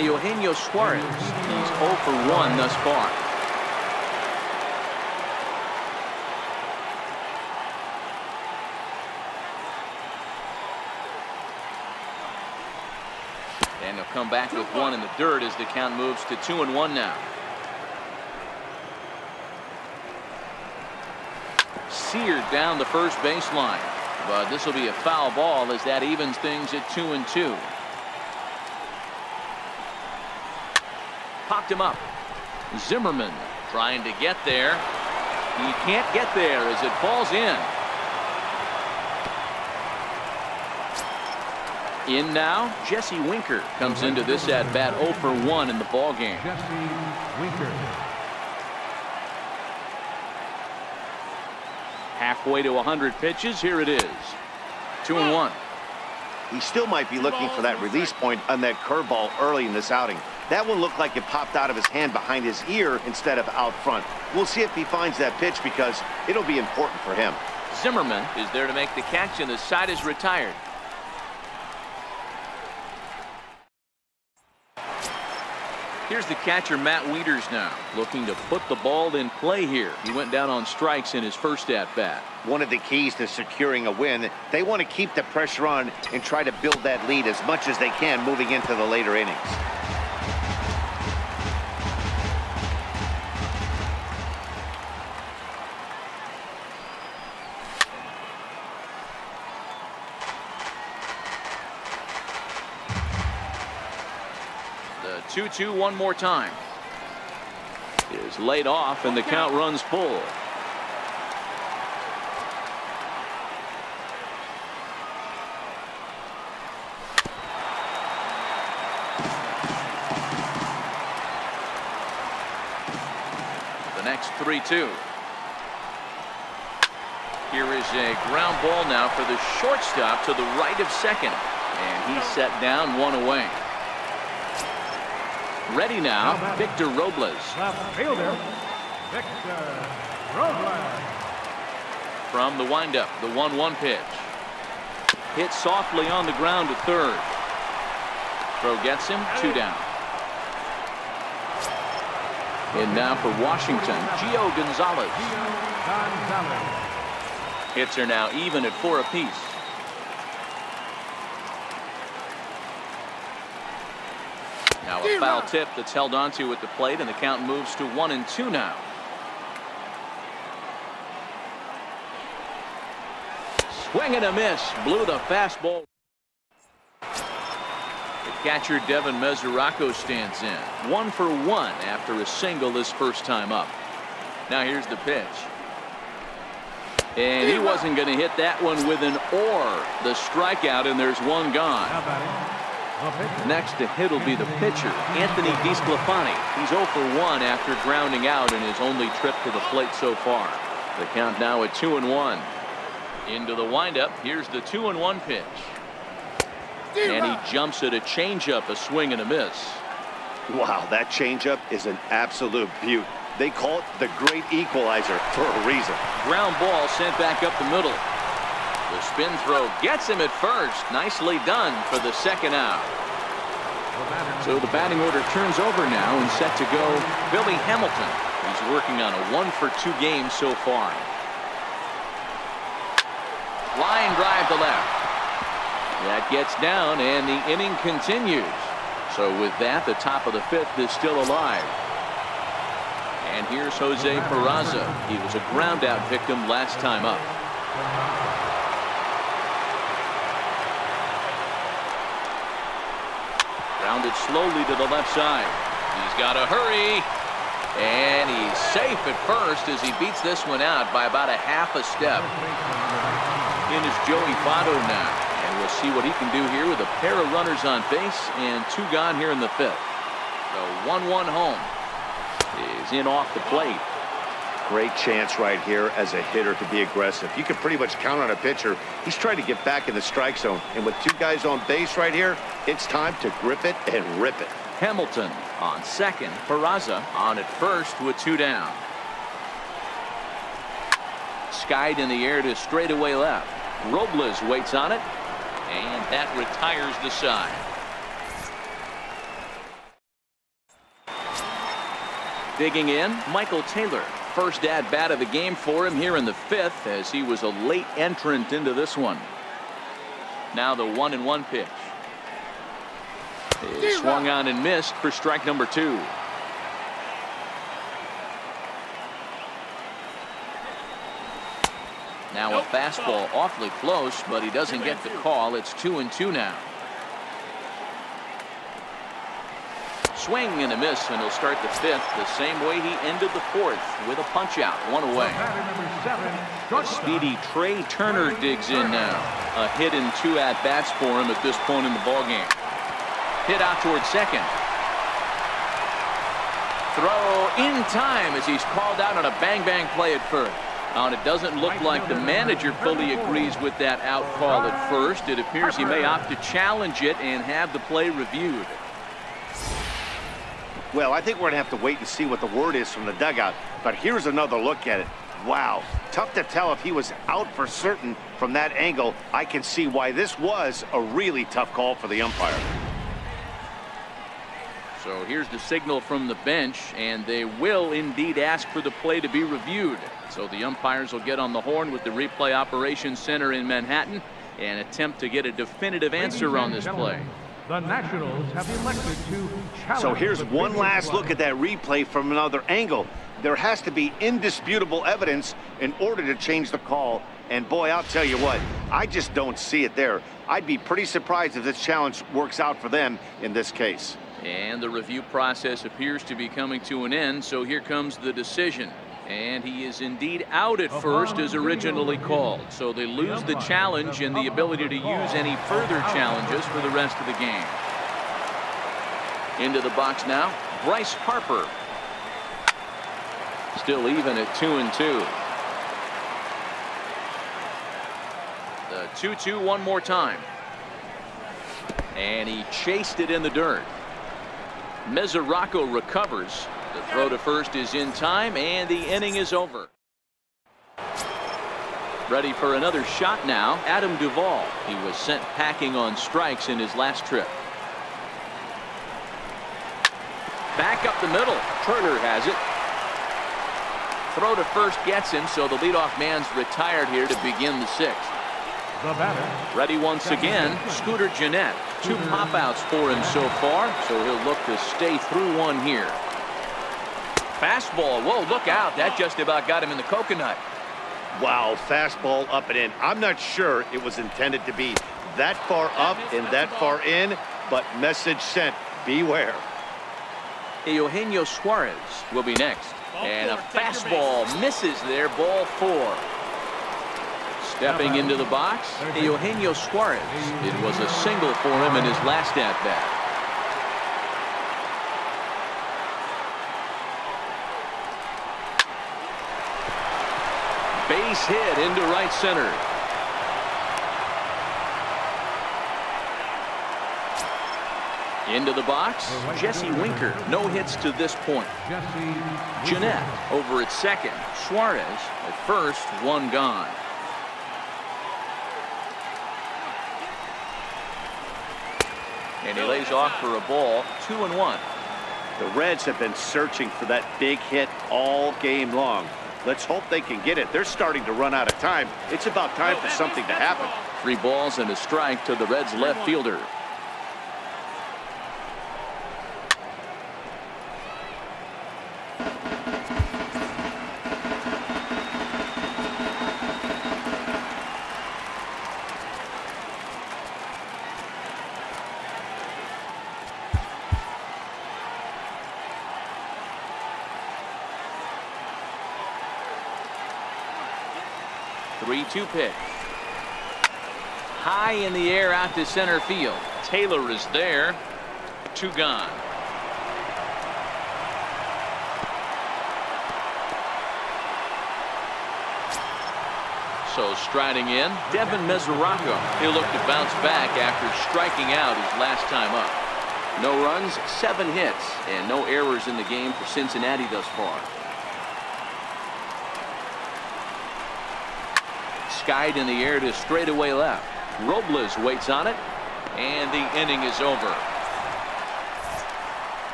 Eugenio Suarez. He's 0 for 1 thus far. And they'll come back with one in the dirt as the count moves to 2-1 now. Seared down the first baseline, but this will be a foul ball as that evens things at 2-2. Popped him up. Zimmerman trying to get there. He can't get there as it falls in. In now, Jesse Winker comes into this at bat 0 for 1 in the ball game. Jesse Winker. Halfway to 100 pitches. Here it is. 2-1. He still might be looking for that release point on that curveball early in this outing. That one looked like it popped out of his hand behind his ear instead of out front. We'll see if he finds that pitch because it'll be important for him. Zimmerman is there to make the catch, and the side is retired. Here's the catcher, Matt Wieters, now looking to put the ball in play here. He went down on strikes in his first at-bat. One of the keys to securing a win, they want to keep the pressure on and try to build that lead as much as they can moving into the later innings. The 2-2 one more time. Is laid off and the count runs full. The next 3-2. Here is a ground ball now for the shortstop to the right of second, and he's set down, one away. Ready now, Victor Robles. The fielder, Victor Robles. From the windup, the 1-1 pitch. Hit softly on the ground to third. Throw gets him, 2 down. And now for Washington, Gio Gonzalez. Hits are now even at 4 apiece. Now a foul tip that's held onto at the plate, and the count moves to 1-2 now. Swing and a miss. Blew the fastball. The catcher Devin Mesoraco stands in. 1 for 1 after a single this first time up. Now here's the pitch. And he wasn't going to hit that one with an or. The strikeout, and there's one gone. Next to hit will be the pitcher, Anthony DeSclafani. He's 0 for 1 after grounding out in his only trip to the plate so far. The count now at 2-1. Into the windup. Here's the 2-1 pitch. And he jumps at a changeup, a swing and a miss. Wow, that changeup is an absolute beaut. They call it the great equalizer for a reason. Ground ball sent back up the middle. The spin throw gets him at first. Nicely done for the second out. So the batting order turns over now, and set to go Billy Hamilton. He's working on a 1 for 2 game so far. Line drive to left. That gets down, and the inning continues. So with that, the top of the 5th is still alive. And here's Jose Peraza. He was a ground out victim last time up. Grounded slowly to the left side. He's got to hurry. And he's safe at first as he beats this one out by about a half a step. In is Joey Votto now. And we'll see what he can do here with a pair of runners on base and 2 gone here in the 5th. The 1-1 home is in off the plate. Great chance right here as a hitter to be aggressive. You can pretty much count on a pitcher. He's trying to get back in the strike zone. And with 2 guys on base right here, it's time to grip it and rip it. Hamilton on second. Peraza on at first with 2 down. Skied in the air to straightaway left. Robles waits on it, and that retires the side. Digging in, Michael Taylor. First at-bat of the game for him here in the 5th, as he was a late entrant into this one. Now the 1-1 pitch. He swung on and missed for strike number 2. Now a fastball awfully close, but he doesn't get the call. It's 2-2 now. Swing and a miss, and he'll start the 5th the same way he ended the 4th, with a punch out, 1 away. The speedy Trey Turner digs in now. A hit and 2 at-bats for him at this point in the ballgame. Hit out towards second. Throw in time as he's called out on a bang-bang play at first. And it doesn't look like the manager fully agrees with that out call at first. It appears he may opt to challenge it and have the play reviewed. Well, I think we're going to have to wait and see what the word is from the dugout. But here's another look at it. Wow. Tough to tell if he was out for certain from that angle. I can see why this was a really tough call for the umpire. So here's the signal from the bench, and they will indeed ask for the play to be reviewed. So the umpires will get on the horn with the replay operations center in Manhattan and attempt to get a definitive answer on this play. The Nationals have elected to challenge. So here's one last look at that replay from another angle. There has to be indisputable evidence in order to change the call. And boy, I'll tell you what, I just don't see it there. I'd be pretty surprised if this challenge works out for them in this case. And the review process appears to be coming to an end, so here comes the decision. And he is indeed out at first as originally called. So they lose the challenge and the ability to use any further challenges for the rest of the game. Into the box now, Bryce Harper. Still even at 2-2. The 2-2 one more time. And he chased it in the dirt. Mesoraco recovers. The throw to first is in time, and the inning is over. Ready for another shot now, Adam Duvall. He was sent packing on strikes in his last trip. Back up the middle. Turner has it. Throw to first gets him, so the leadoff man's retired here to begin the 6th. The batter. Ready once again, Scooter Gennett. 2 pop-outs for him so far, so he'll look to stay through one here. Fastball. Whoa, look out. That just about got him in the coconut. Wow, fastball up and in. I'm not sure it was intended to be that far up and that far in, but message sent. Beware. Eugenio Suarez will be next. And a fastball misses there, ball 4. Stepping into the box, Eugenio Suarez. It was a single for him in his last at-bat. Base hit into right center. Into the box, Jesse Winker. No hits to this point. Gennett over at second. Suarez at first, 1 gone. And he lays off for a ball, 2-1. The Reds have been searching for that big hit all game long. Let's hope they can get it. They're starting to run out of time. It's about time for something to happen. 3 balls and a strike to the Reds left fielder. Three-two pitch. High in the air out to center field. Taylor is there. 2 gone. So striding in, Devin Mesoraco. He'll look to bounce back after striking out his last time up. No runs, 7 hits, and no errors in the game for Cincinnati thus far. Skied in the air to straightaway left. Robles waits on it, and the inning is over.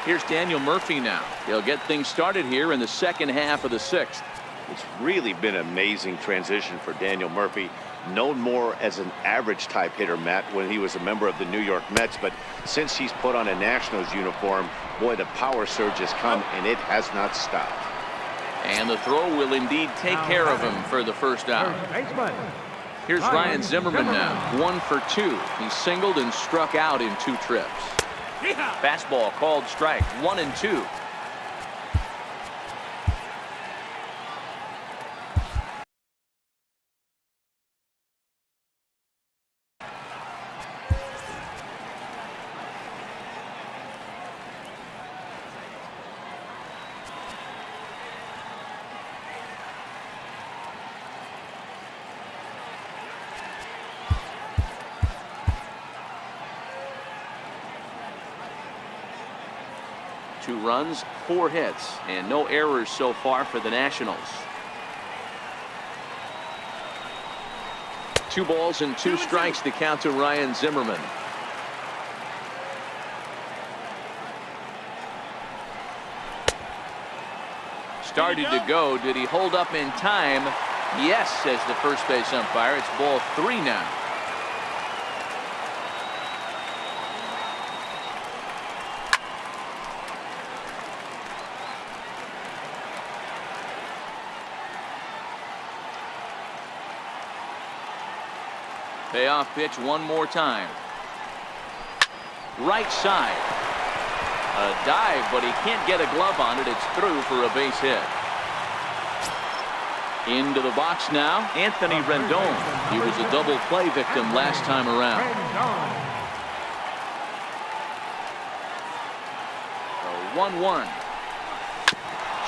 Here's Daniel Murphy now. He'll get things started here in the second half of the 6th. It's really been an amazing transition for Daniel Murphy, known more as an average type hitter, Matt, when he was a member of the New York Mets. But since he's put on a Nationals uniform, boy, the power surge has come, and it has not stopped. And the throw will indeed take care of him for the first out. Here's Ryan Zimmerman now, 1 for 2. He singled and struck out in 2 trips. Fastball called strike, 1-2. Two runs, 4 hits, and no errors so far for the Nationals. 2 balls and 2 strikes to count to Ryan Zimmerman. Started to go. Did he hold up in time? Yes, says the first base umpire. It's ball 3 now. Payoff pitch one more time. Right side. A dive, but he can't get a glove on it. It's through for a base hit. Into the box now, Anthony Rendon. He was a double play victim last time around. A 1-1.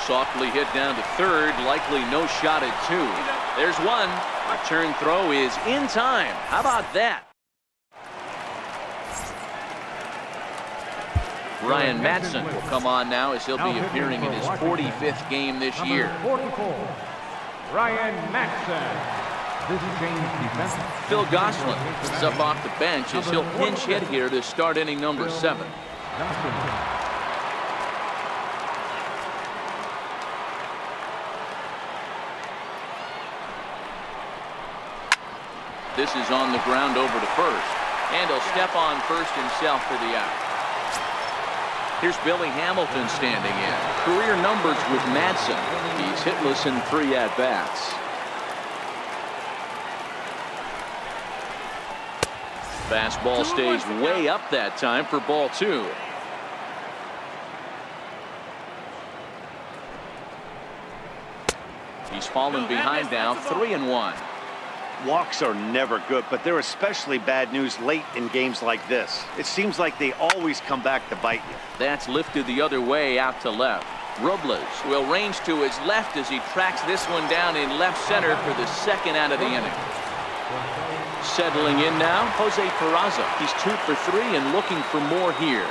Softly hit down to third, likely no shot at 2. There's one. Return throw is in time. How about that? Ryan Madson will come on now as he'll be appearing in his 45th game this year. Ryan Madson. This change defense. Phil Gosselin is up off the bench as he'll pinch hit here to start inning number 7. This is on the ground over to first, and he'll step on first himself for the out. Here's Billy Hamilton standing in. Career numbers with Madson. He's hitless in 3 at-bats. Fastball stays way up that time for ball 2. He's fallen behind now, 3-1. Walks are never good, but they're especially bad news late in games like this. It seems like they always come back to bite you. That's lifted the other way out to left. Robles will range to his left as he tracks this one down in left center for the 2nd out of the inning. Settling in now, Jose Peraza. He's 2 for 3 and looking for more here.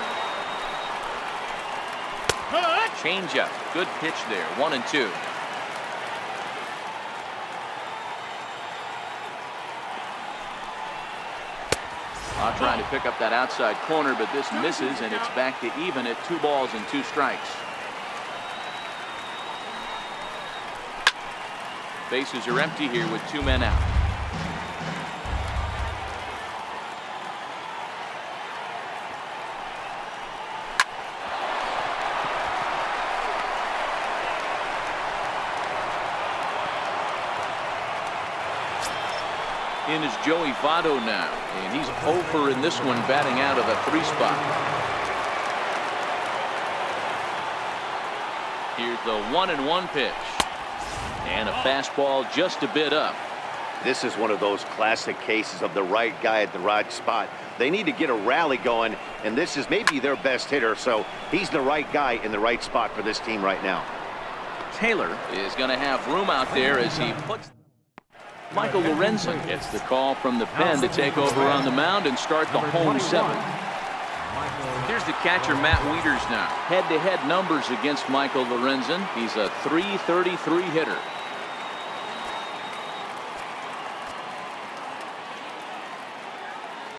Changeup, good pitch there, 1-2. Trying to pick up that outside corner, but this misses, and it's back to even at 2 balls and 2 strikes. Bases are empty here with 2 men out. In is Joey Votto now, and he's over in this one, batting out of the 3 spot. Here's the 1-1 pitch, and a fastball just a bit up. This is one of those classic cases of the right guy at the right spot. They need to get a rally going, and this is maybe their best hitter, so he's the right guy in the right spot for this team right now. Taylor is going to have room out there as he puts. Michael Lorenzen gets the call from the pen to take over on the mound and start the home 7th. Here's the catcher, Matt Wieters now. Head-to-head numbers against Michael Lorenzen. He's a .333 hitter.